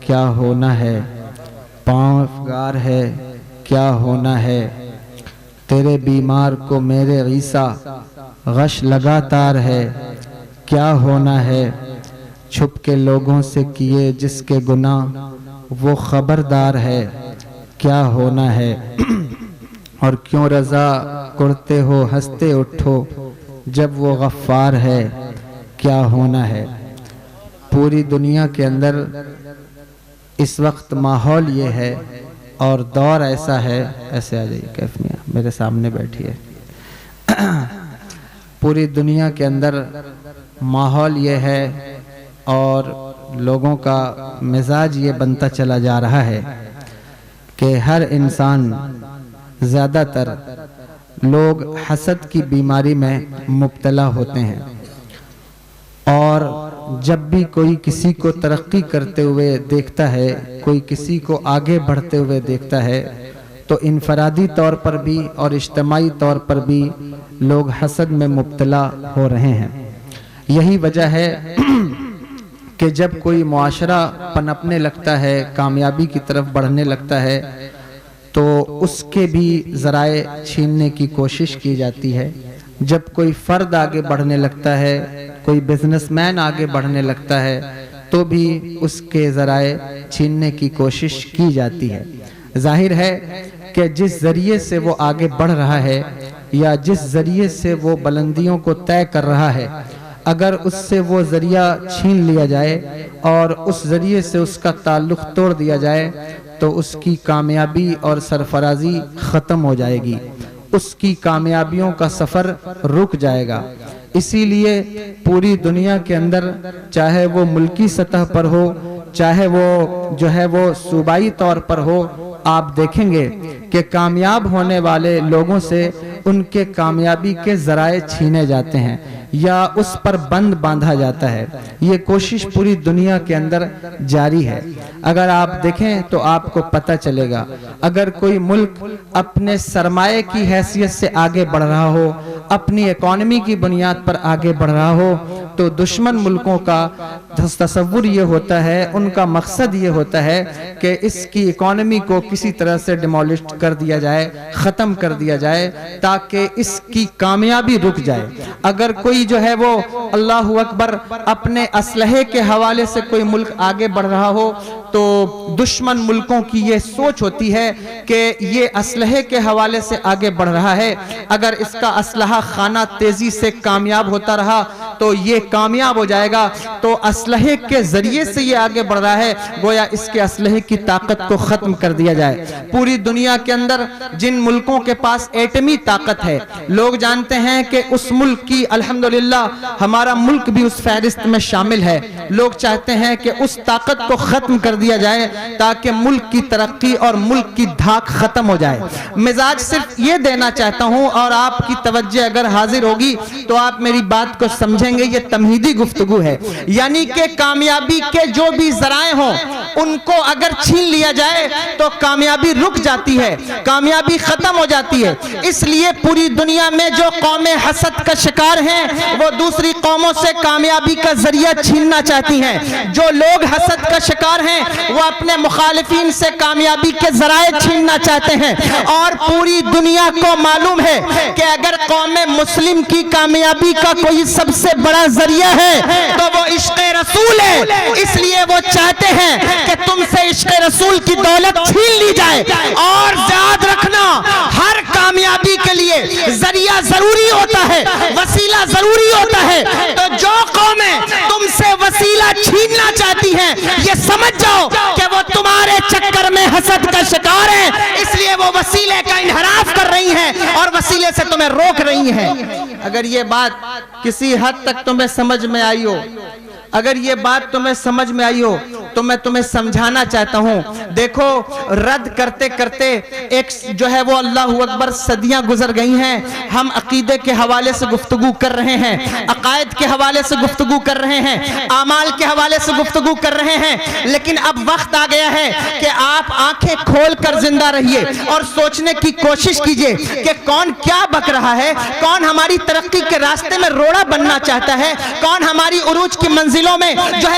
کیا ہونا ہے، پاؤں افگار ہے کیا ہونا ہے، تیرے بیمار کو میرے عیسیٰ غش لگاتار ہے کیا ہونا ہے، چھپ کے لوگوں سے کیے جس کے گناہ وہ خبردار ہے کیا ہونا ہے، اور کیوں رضا کرتے ہو ہنستے اٹھو جب وہ غفار ہے کیا ہونا ہے۔ پوری دنیا کے اندر اس وقت ماحول یہ ہے اور دور ایسا ہے، ایسے آ جائیے کیف میاں میرے سامنے بیٹھی ہے، پوری دنیا کے اندر ماحول یہ ہے اور لوگوں کا مزاج یہ بنتا چلا جا رہا ہے کہ ہر انسان، زیادہ تر لوگ حسد کی بیماری میں مبتلا ہوتے ہیں، اور جب بھی کوئی کسی کو ترقی کرتے ہوئے دیکھتا ہے، کوئی کسی کو آگے بڑھتے ہوئے دیکھتا ہے، تو انفرادی طور پر بھی اور اجتماعی طور پر بھی لوگ حسد میں مبتلا ہو رہے ہیں۔ یہی وجہ ہے کہ جب کوئی معاشرہ پنپنے لگتا ہے، کامیابی کی طرف بڑھنے لگتا ہے، تو اس کے بھی ذرائع چھیننے کی کوشش کی جاتی ہے۔ جب کوئی فرد آگے بڑھنے لگتا ہے، کوئی بزنس مین آگے بڑھنے لگتا ہے، تو بھی اس کے ذرائع چھیننے کی کوشش کی جاتی ہے۔ ظاہر ہے کہ جس ذریعے سے وہ آگے بڑھ رہا ہے یا جس ذریعے سے وہ بلندیوں کو طے کر رہا ہے، اگر اس سے وہ ذریعہ چھین لیا جائے اور اس ذریعے سے اس کا تعلق توڑ دیا جائے تو اس کی کامیابی اور سرفرازی ختم ہو جائے گی، اس کی کامیابیوں کا سفر رک جائے گا۔ اسی لیے پوری دنیا کے اندر، چاہے وہ ملکی سطح پر ہو، چاہے وہ صوبائی طور پر ہو، آپ دیکھیں گے کہ کامیاب ہونے والے لوگوں سے ان کے کامیابی کے ذرائع چھینے جاتے ہیں یا اس پر بند باندھا جاتا ہے۔ یہ کوشش پوری دنیا کے اندر جاری ہے۔ اگر آپ دیکھیں تو آپ کو پتہ چلے گا، اگر کوئی ملک اپنے سرمایہ کی حیثیت سے آگے بڑھ رہا ہو، اپنی اکانومی کی بنیاد پر آگے بڑھ رہا ہو، تو دشمن ملکوں کا تصور یہ ہوتا ہے، ان کا مقصد یہ ہوتا ہے کہ اس کی اکانومی کو کسی طرح سے ڈیمولشڈ کر دیا جائے، ختم کر دیا جائے، تاکہ اس کی کامیابی رک جائے۔ اگر کوئی وہ اللہ اکبر اپنے اسلحے کے حوالے سے کوئی ملک آگے بڑھ رہا ہو، تو دشمن ملکوں کی یہ سوچ ہوتی ہے کہ یہ اسلحے کے حوالے سے آگے بڑھ رہا ہے، اگر اس کا اسلحہ خانہ تیزی سے کامیاب ہوتا رہا تو یہ کامیاب ہو جائے گا، تو اسلحے کے ذریعے سے یہ آگے بڑھ رہا ہے، گویا اس کے اسلحے کی طاقت کو ختم کر دیا جائے۔ پوری دنیا کے اندر جن ملکوں کے پاس ایٹمی طاقت ہے، لوگ جانتے ہیں کہ اس ملک کی الحمدللہ ہمارا ملک بھی اس فہرست میں شامل ہے، لوگ چاہتے ہیں کہ اس طاقت کو ختم کر دیا جائے تاکہ ملک کی ترقی اور ملک کی دھاک ختم ہو جائے۔ مزاج صرف یہ دینا چاہتا ہوں، اور آپ کی توجہ اگر حاضر ہوگی تو آپ میری بات کو سمجھیں گے، یہ تمہیدی گفتگو ہے، یعنی کہ کامیابی کے جو بھی ذرائع ہوں ان کو اگر چھین لیا جائے تو کامیابی رک جاتی ہے، کامیابی ختم ہو جاتی ہے۔ اس لیے پوری دنیا میں جو قومیں حسد کا شکار ہیں وہ دوسری قوموں سے کامیابی کا ذریعہ چھیننا چاہتی ہیں، جو لوگ حسد کا شکار ہیں وہ اپنے مخالفین سے کامیابی کے ذرائع چھیننا چاہتے ہیں۔ اور پوری دنیا کو معلوم ہے کہ اگر قوم مسلم کی کامیابی کا کوئی سب سے بڑا ذریعہ ہے تو وہ عشق رسول ہے، اس لیے وہ چاہتے ہیں کہ تم سے عشق رسول کی دولت چھین لی جائے۔ اور یاد رکھنا، ہر کامیابی کے لیے ذریعہ ضروری ہوتا ہے، وسیلہ ضروری ہوتا ہے، تو جو قومیں تم سے وسیلہ چھیننا چاہتی ہیں یہ سمجھ جاؤ کہ وہ تمہارے چکر میں حسد کا شکار ہیں، اس لیے وہ وسیلے کا انحراف کر رہی ہیں اور وسیلے سے تمہیں روک رہی ہیں۔ اگر یہ بات کسی حد تک تمہیں سمجھ میں آئی ہو، اگر یہ بات تمہیں سمجھ میں آئی ہو تو میں تمہیں سمجھانا چاہتا ہوں۔ دیکھو، رد کرتے کرتے ایک وہ اللہ اکبر صدیاں گزر گئی ہیں، ہم عقیدے کے حوالے سے گفتگو کر رہے ہیں، عقائد کے حوالے سے گفتگو کر رہے ہیں، اعمال کے حوالے سے گفتگو کر رہے ہیں، لیکن اب وقت آ گیا ہے کہ آپ آنکھیں کھول کر زندہ رہیے اور سوچنے کی کوشش کیجئے کہ کون کیا بک رہا ہے، کون ہماری ترقی کے راستے میں روڑا بننا چاہتا ہے، کون ہماری عروج کی منزلوں میں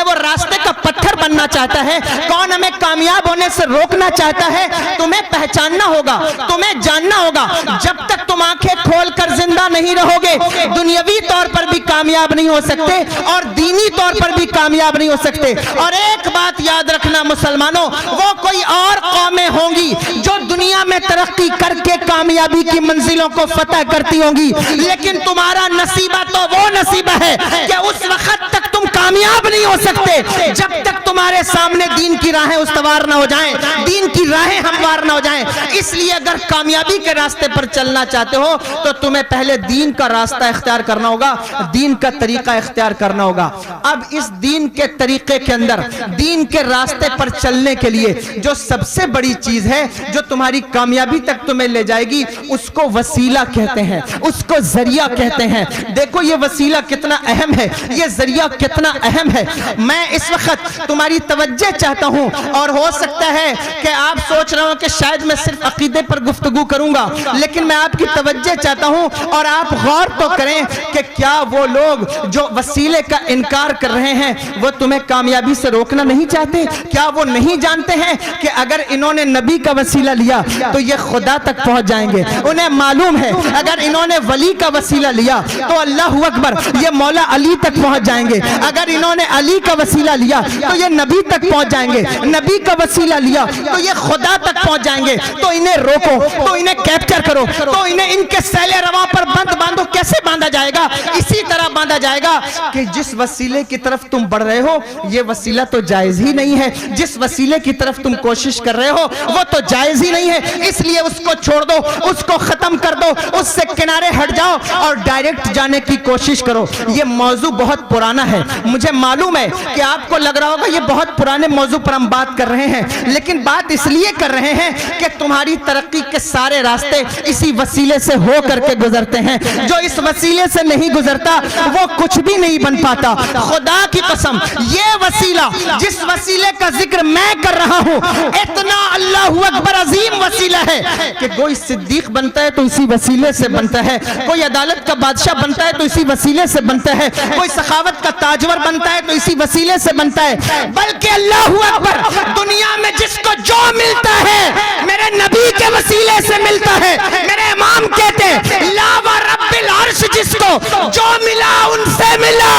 وہ راستے کا پتھر بننا چاہتا ہے؟ کون ہمیں کامیاب ہونے سے روکنا چاہتا ہے؟ تمہیں پہچاننا ہوگا، تمہیں جاننا ہوگا۔ جب تک تم آنکھیں کھول کر زندہ نہیں رہو گے، دنیاوی طور پر بھی کامیاب نہیں ہو سکتے اور دینی طور پر بھی کامیاب نہیں ہو سکتے۔ اور ایک بات یاد رکھنا مسلمانوں، وہ کوئی اور قومیں ہوں گی جو دنیا میں ترقی کر کے کامیابی کی منزلوں کو فتح کرتی ہوں گی، لیکن تمہارا نصیبہ تو وہ نصیبہ ہے کہ اس وقت تک تم کامیاب نہیں ہو سکتے جب تک تمہارے سامنے دین کی راہیں استوار نہ ہو جائیں، دین کی راہیں ہموار نہ ہو جائیں۔ اس لیے اگر کامیابی کے راستے پر چلنا چاہتے ہو تو تمہیں پہلے دین کا راستہ اختیار کرنا ہوگا، دین کا طریقہ اختیار کرنا ہوگا۔ اب اس دین کے طریقے کے اندر، دین کے راستے پر چلنے کے لیے جو سب سے بڑی چیز ہے جو تمہاری کامیابی تک تمہیں لے جائے گی، اس کو وسیلہ کہتے ہیں، اس کو ذریعہ کہتے ہیں۔ دیکھو یہ وسیلہ کتنا اہم ہے، یہ ذریعہ کتنا اہم ہے۔ میں اس وقت تمہاری توجہ چاہتا ہوں، اور ہو سکتا ہے کہ آپ سوچ رہے ہوں کہ شاید میں صرف عقیدے پر گفتگو کروں گا، لیکن میں آپ کی توجہ چاہتا ہوں اور آپ غور تو کریں کہ کیا وہ لوگ جو وسیلے کا انکار کر رہے ہیں وہ تمہیں کامیابی سے روکنا نہیں چاہتے؟ کیا وہ نہیں جانتے ہیں کہ اگر انہوں نے نبی کا وسیلہ لیا تو یہ خدا تک پہنچ جائیں گے؟ انہیں معلوم ہے اگر انہوں نے ولی کا وسیلہ لیا تو اللہ اکبر یہ مولا علی تک پہنچ جائیں گے، اگر انہوں نے علی کا وسیلہ لیا تو یہ نبی تک پہنچ جائیں گے، نبی کا وسیلہ لیا تو یہ خدا تک پہنچ جائیں گے۔ تو انہیں روکو، تو انہیں کیپچر کرو، تو انہیں ان کے سیلے رواں پر بند باندھو۔ کیسے باندھا جائے گا؟ اسی طرح باندھا جائے گا کہ جس وسیلے کی طرف تم بڑھ رہے ہو یہ وسیلہ تو جائز ہی نہیں ہے، جس وسیلے کی طرف تم کوشش کر رہے ہو وہ تو جائز ہی نہیں ہے، اس لیے اس کو چھوڑ دو، اس کو ختم کر دو، اس سے کنارے ہٹ جاؤ اور ڈائریکٹ جانے کی کوشش کرو۔ یہ موضوع بہت پرانا ہے، مجھے معلوم ہے کہ آپ کو لگ رہا ہوگا یہ بہت پرانے موضوع پر ہم بات کر رہے ہیں، لیکن بات اس لیے کر رہے ہیں کہ تمہاری ترقی کے سارے راستے اسی وسیلے سے ہو کر کے گزرتے ہیں۔ جو اس وسیلے سے نہیں گزرتا وہ کچھ بھی نہیں بن پاتا۔ خدا کی قسم یہ وسیلہ، جس وسیلے کا ذکر میں کر رہا ہوں، اتنا اللہ اکبر عظیم وسیلہ ہے کہ کوئی صدیق بنتا ہے تو اسی وسیلے سے بنتا ہے، کوئی عدالت کا بادشاہ بنتا ہے تو اسی وسیلے سے بنتا ہے، کوئی سخاوت کا تاجور بنتا ہے تو اسی وسیلے سے بنتا ہے۔ بلکہ اللہ اکبر دنیا میں جس کو جو ملتا ہے میرے نبی کے وسیلے سے ملتا ہے۔ میرے امام کہتے ہیں لا و رب العرش جس کو جو ملا ان سے ملا،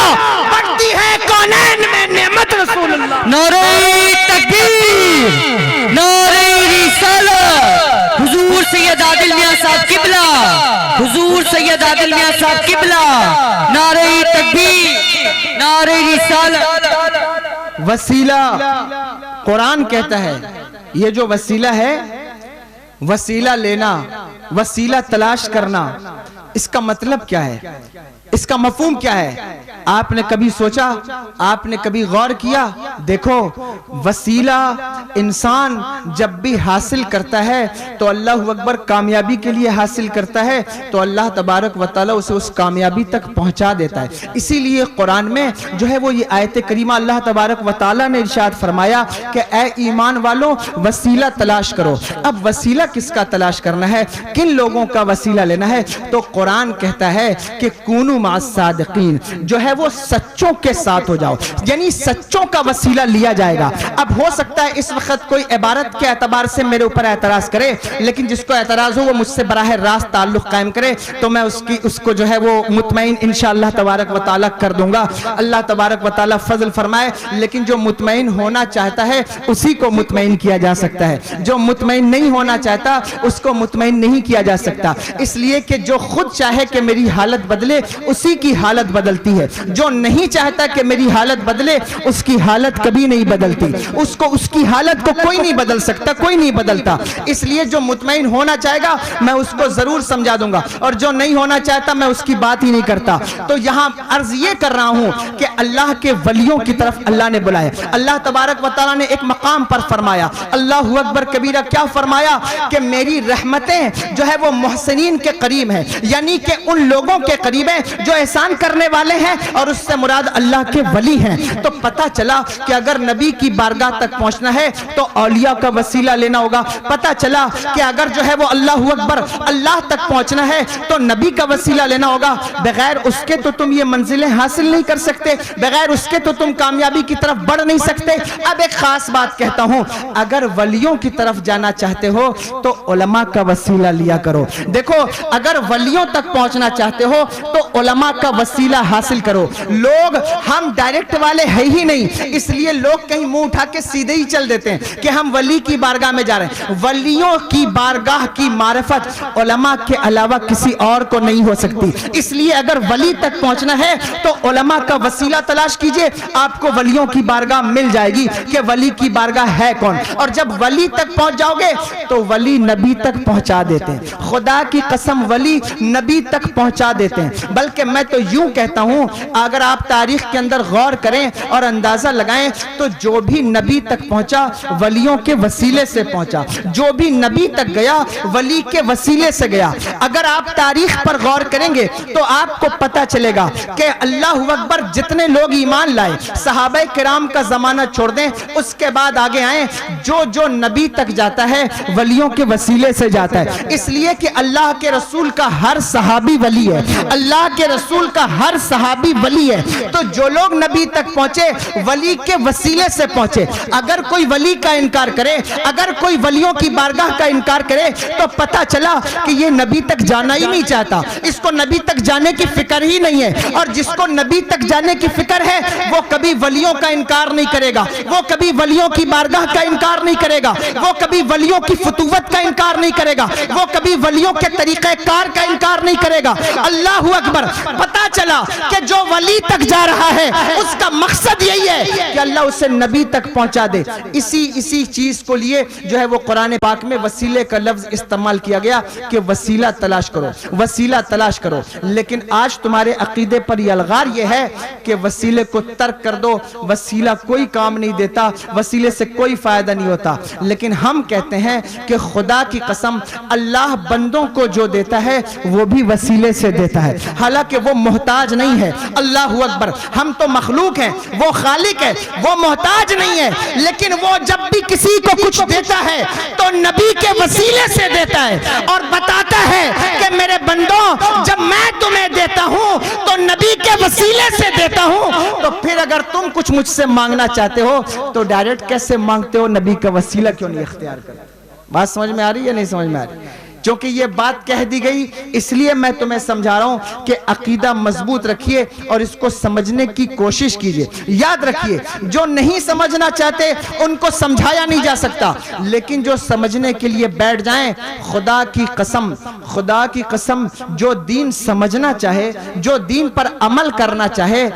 بڑھتی ہے کونین میں نعمت رسول اللہ۔ نعرہ تکبیر، نعرہ رسالت، حضور سید عادل میاں صاحب قبلہ، حضور سید عادل میاں صاحب قبلہ، نعرہ تکبیر، نعرہ رسالت۔ وسیلہ قرآن کہتا ہے یہ جو وسیلہ ہے، وسیلہ لینا، وسیلہ تلاش کرنا، اس کا مطلب کیا ہے؟ اس کا مفہوم کیا ہے؟ آپ نے کبھی سوچا؟ آپ نے کبھی غور کیا؟ دیکھو وسیلہ انسان جب بھی حاصل کرتا ہے تو اللہ اکبر کامیابی کے لیے حاصل کرتا ہے تو اللہ تبارک و تعالی اسے اس کامیابی تک پہنچا دیتا ہے۔ اسی لیے قرآن میں جو ہے وہ یہ آیت کریمہ اللہ تبارک و تعالی نے ارشاد فرمایا کہ اے ایمان والوں وسیلہ تلاش کرو۔ اب وسیلہ کس کا تلاش کرنا ہے؟ کن لوگوں کا وسیلہ لینا ہے؟ تو قرآن کہتا ہے کہ کونوا مع الصادقین، جو ہے وہ سچوں کے ساتھ ہو جاؤ، یعنی سچوں کا وسیلہ لیا جائے گا۔ اب ہو سکتا ہے اس وقت کوئی عبارت کے اعتبار سے میرے اوپر اعتراض کرے، لیکن جس کو اعتراض ہو وہ مجھ سے براہ راست تعلق قائم کرے تو میں اس کو جو ہے وہ مطمئن انشاءاللہ تبارک و تعالیٰ کر دوں گا۔ اللہ تبارک و تعالیٰ فضل فرمائے، لیکن جو مطمئن ہونا چاہتا ہے اسی کو مطمئن کیا جا سکتا ہے، جو مطمئن نہیں ہونا چاہتا اس کو مطمئن نہیں کیا جا سکتا، اس لیے کہ جو خود چاہے کہ میری حالت بدلے اسی کی حالت بدلتی ہے، جو نہیں چاہتا کہ میری حالت بدلے اس کی حالت کبھی نہیں بدلتی، اس کی حالت کو کوئی نہیں بدل سکتا، کوئی نہیں بدلتا۔ اس لیے جو مطمئن ہونا چاہے گا میں اس کو ضرور سمجھا دوں گا، اور جو نہیں ہونا چاہتا میں اس کی بات ہی نہیں کرتا۔ تو یہاں عرض یہ کر رہا ہوں کہ اللہ کے ولیوں کی طرف اللہ نے بلایا۔ اللہ تبارک و تعالیٰ نے ایک مقام پر فرمایا، اللہ اکبر کبیرہ، کیا فرمایا کہ میری رحمتیں جو ہے وہ محسنین کے قریب ہیں، یعنی کہ ان لوگوں کے قریب ہیں جو احسان کرنے والے ہیں اور اس سے مراد اللہ کے ولی ہیں. تو پتہ چلا کہ اگر نبی کی بارگاہ تک پہنچنا ہے تو اولیاء کا وسیلہ لینا ہوگا. پتہ چلا کہ اگر جو ہے وہ اللہ اکبر اللہ تک پہنچنا ہے تو نبی کا وسیلہ لینا ہوگا. بغیر اس کے تو تم یہ منزلیں حاصل نہیں کر سکتے, بغیر اس کے تو تم کامیابی کی طرف بڑھ نہیں سکتے. اب ایک خاص بات کہتا ہوں, اگر ولیوں کی طرف جانا چاہتے ہو تو علماء کا وسیلہ لیا کرو. دیکھو اگر ولیوں تک پہنچنا چاہتے ہو تو علماء کا وسیلہ حاصل کرو. لوگ ہم ڈائریکٹ والے ہیں ہی نہیں, اس لیے لوگ کہیں منہ اٹھا کے سیدھے ہی چل دیتے ہیں کہ ہم ولی کی بارگاہ میں جا رہے ہیں. ولیوں کی بارگاہ کی معرفت علماء کے علاوہ کسی اور کو نہیں ہو سکتی. اس لیے اگر ولی تک پہنچنا ہے تو علماء کا وسیلہ تلاش کیجئے, آپ کو ولیوں کی بارگاہ مل جائے گی کہ ولی کی بارگاہ ہے کون. اور جب ولی تک پہنچ جاؤ گے تو ولی نبی تک پہنچا دیتے ہیں. خدا کی قسم ولی نبی تک پہنچا دیتے ہیں. بلکہ میں تو یوں کہتا ہوں, اگر آپ تاریخ کے اندر غور کریں اور اندازہ لگائیں تو جو بھی نبی تک پہنچا ولیوں کے وسیلے سے پہنچا, جو بھی نبی تک گیا ولی کے وسیلے سے گیا. اگر آپ تاریخ پر غور کریں گے تو آپ کو پتہ چلے گا کہ اللہ اکبر جتنے لوگ ایمان لائے, صحابہ کرام کا زمانہ چھوڑ دیں, اس کے بعد آگے آئیں, جو نبی تک جاتا ہے ولیوں کے وسیلے سے جاتا ہے. اس لیے کہ اللہ کے رسول کا ہر صحابی ولی ہے, اللہ کے رسول کا ہر صحابی ولی ہے. تو جو لوگ نبی تک پہنچے ولی کے وسیلے سے پہنچے. اگر کوئی ولی کا انکار کرے, اگر کوئی ولیوں کی بارگاہ کا انکار کرے تو پتہ چلا کہ یہ نبی تک جانا ہی نہیں چاہتا, اس کو نبی تک جانے کی فکر ہی نہیں ہے. اور جس کو نبی تک جانے کی فکر ہے وہ کبھی ولیوں کا انکار نہیں کرے گا, وہ کبھی ولیوں کی بارگاہ کا انکار نہیں کرے گا, وہ کبھی ولیوں کی فتوت کا انکار نہیں کرے گا, وہ کبھی ولیوں کے طریقہ کار کا انکار نہیں کرے گا. اللہ اکبر. پتہ چلا کہ جو ولی تک جا رہا ہے اس کا مقصد یہی ہے کہ اللہ اسے نبی تک پہنچا دے. اسی چیز کو لیے جو ہے وہ قرآن پاک میں وسیلے کا لفظ استعمال کیا گیا کہ وسیلہ تلاش کرو, وسیلہ تلاش کرو. لیکن آج تمہارے عقیدے پر یہ الغار یہ ہے کہ وسیلے کو ترک کر دو, وسیلہ کوئی کام نہیں دیتا, وسیلے سے کوئی فائدہ نہیں ہوتا. لیکن ہم کہتے ہیں کہ خدا کی قسم اللہ بندوں کو جو دیتا ہے وہ بھی وسیلے سے دیتا ہے, حالانکہ وہ محتاج نہیں ہے. اللہ اکبر. ہم تو مخلوق ہیں, وہ خالق ہے, وہ محتاج نہیں ہے. لیکن وہ جب بھی کسی کو کچھ دیتا ہے تو نبی کے وسیلے سے دیتا ہے اور بتاتا ہے کہ میرے بندوں جب میں تمہیں دیتا ہوں تو نبی کے وسیلے سے دیتا ہوں. تو پھر اگر تم کچھ مجھ سے مانگنا چاہتے ہو تو ڈائریکٹ کیسے مانگتے ہو, نبی کا وسیلہ کیوں نہیں اختیار کرتے؟ بات سمجھ میں آ رہی ہے یا نہیں سمجھ میں آ رہی؟ چونکہ یہ بات کہہ دی گئی اس لیے میں تمہیں سمجھا رہا ہوں کہ عقیدہ مضبوط رکھیے اور اس کو سمجھنے کی کوشش کیجئے. یاد رکھیے جو نہیں سمجھنا چاہتے ان کو سمجھایا نہیں جا سکتا, لیکن جو سمجھنے کے لیے بیٹھ جائیں خدا کی قسم, خدا کی قسم جو دین سمجھنا چاہے, جو دین پر عمل کرنا چاہے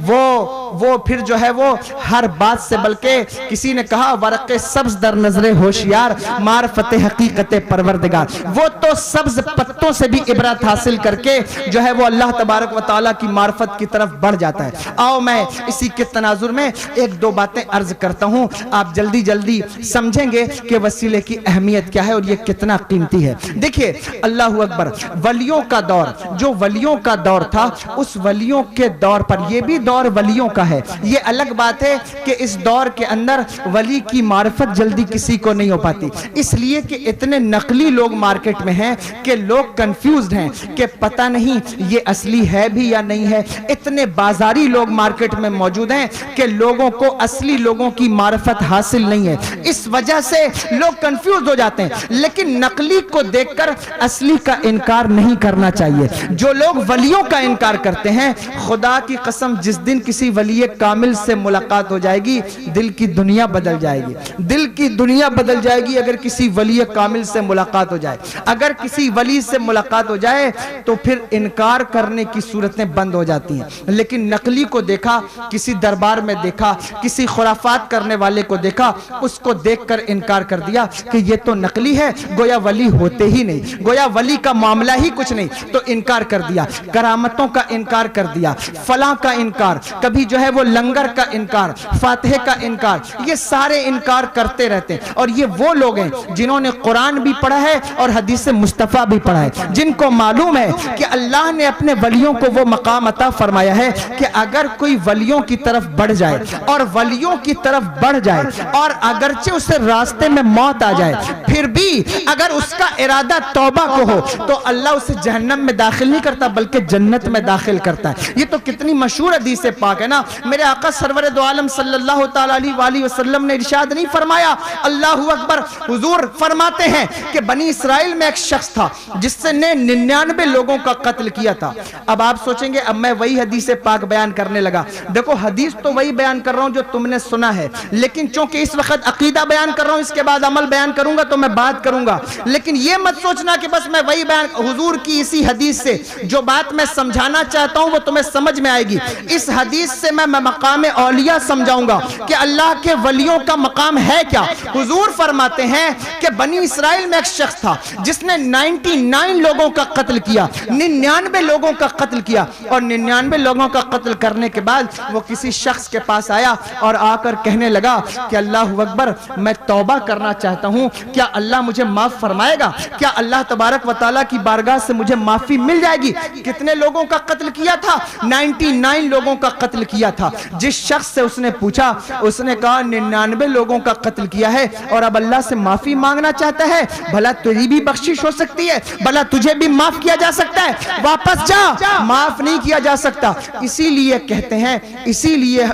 وہ پھر جو ہے وہ ہر بات سے, بلکہ کسی نے کہا ورق سبز در نظر ہوشیار معرفت حقیقت پروردگار, وہ تو سبز پتوں سے بھی عبرت حاصل کر کے جو ہے وہ اللہ تبارک و تعالیٰ کی معرفت کی طرف بڑھ جاتا ہے. آؤ میں اسی کے تناظر میں ایک دو باتیں عرض کرتا ہوں, آپ جلدی جلدی سمجھیں گے کہ وسیلے کی اہمیت کیا ہے اور یہ کتنا قیمتی ہے. دیکھیے اللہ اکبر, ولیوں کا دور, جو ولیوں کا دور تھا اس ولیوں کے دور پر, یہ بھی دور ولیوں کا ہے, یہ الگ بات ہے کہ اس دور کے اندر ولی کی معرفت جلدی کسی کو نہیں ہو پاتی, اس لیے کہ اتنے نقلی لوگ مارکیٹ میں ہیں کہ لوگ کنفیوزڈ ہیں کہ پتہ نہیں یہ اصلی ہے بھی یا نہیں ہے. اتنے بازاری لوگ مارکیٹ میں موجود ہیں کہ لوگوں کو اصلی لوگوں کی معرفت حاصل نہیں ہے, اس وجہ سے لوگ کنفیوز ہو جاتے ہیں. لیکن نقلی کو دیکھ کر اصلی کا انکار نہیں کرنا چاہیے. جو لوگ ولیوں کا انکار کرتے ہیں, خدا کی قسم جس دن کسی ولی کامل سے ملاقات ہو جائے گی دل کی دنیا بدل جائے گی, دل کی دنیا بدل جائے گی. اگر کسی ولی کامل سے ملاقات ہو جائے, اگر کسی ولی سے ملاقات ہو جائے تو پھر انکار کرنے کی صورتیں بند ہو جاتی ہیں. لیکن نقلی کو دیکھا, کسی دربار میں دیکھا, کسی خرافات کرنے والے کو دیکھا, اس کو دیکھ کر انکار کر دیا کہ یہ تو نقلی ہے, گویا ولی ہوتے ہی نہیں, گویا ولی کا معاملہ ہی کچھ نہیں, تو انکار کر دیا. کرامتوں کا انکار کر دیا, فلاں کا انکار, کبھی جو جو ہے وہ لنگر کا انکار، فاتحے کا انکار، یہ سارے انکار کرتے رہتے ہیں. اور یہ وہ لوگ ہیں جنہوں نے قرآن بھی پڑھا ہے اور حدیث مصطفیٰ بھی پڑھا ہے، جن کو معلوم ہے کہ اللہ نے اپنے ولیوں کو وہ مقام عطا فرمایا ہے کہ اگر کوئی ولیوں کی طرف بڑھ جائے اور ولیوں کی طرف بڑھ جائے اور اگرچہ اسے راستے میں موت آ جائے، پھر بھی اگر اس کا ارادہ توبہ کو ہو تو اللہ اسے جہنم میں داخل نہیں کرتا بلکہ جنت میں داخل کرتا ہے. یہ تو کتنی مشہور حدیث پاک ہے نا. میرے آقا سرور دو عالم صلی اللہ تعالی علیہ وآلہ وسلم نے ارشاد نہیں فرمایا؟ اللہ اکبر. حضور فرماتے ہیں کہ بنی اسرائیل میں ایک شخص تھا جس نے 99 لوگوں کا قتل کیا تھا. اب آپ سوچیں گے اب میں وہی حدیث پاک بیان کرنے لگا. دیکھو حدیث تو وہی بیان کر رہا ہوں جو تم نے سنا ہے، لیکن چونکہ اس وقت عقیدہ بیان کر رہا ہوں، اس کے بعد عمل بیان کروں گا تو میں بات کروں گا. لیکن یہ مت سوچنا کہ بس میں وہی بیان، حضور کی اسی حدیث سے جو بات میں سمجھانا چاہتا ہوں وہ تمہیں سمجھ میں آئے گی. اس حدیث سے میں مقام اولیاء سمجھاؤں گا کہ اللہ کے ولیوں کا مقام ہے کیا. حضور فرماتے ہیں کہ بنی اسرائیل میں ایک شخص تھا جس نے 99 لوگوں کا قتل کیا، 99 لوگوں کا قتل کیا، اور 99 لوگوں کا قتل کرنے کے بعد وہ کسی شخص کے پاس آیا اور آ کر کہنے لگا کہ اللہ اکبر، میں توبہ کرنا چاہتا ہوں، کیا اللہ مجھے معاف فرمائے گا؟ کیا اللہ تبارک و تعالیٰ کی بارگاہ سے مجھے معافی مل جائے گی؟ کتنے لوگوں کا قتل کیا تھا؟ 99 لوگوں کا قتل کیا تھا. جس شخص سے اس نے پوچھا، اس نے کہا 99 لوگوں کا قتل کیا ہے اور اب اللہ سے معافی مانگنا چاہتا ہے. بھلا تجھے بھی بخشش ہو سکتی ہے، بھلا تجھے بھی معاف کیا جا سکتا ہے، واپس جا. معاف نہیں کیا جا سکتا. اسی لیے کہتے ہیں، اسی لیے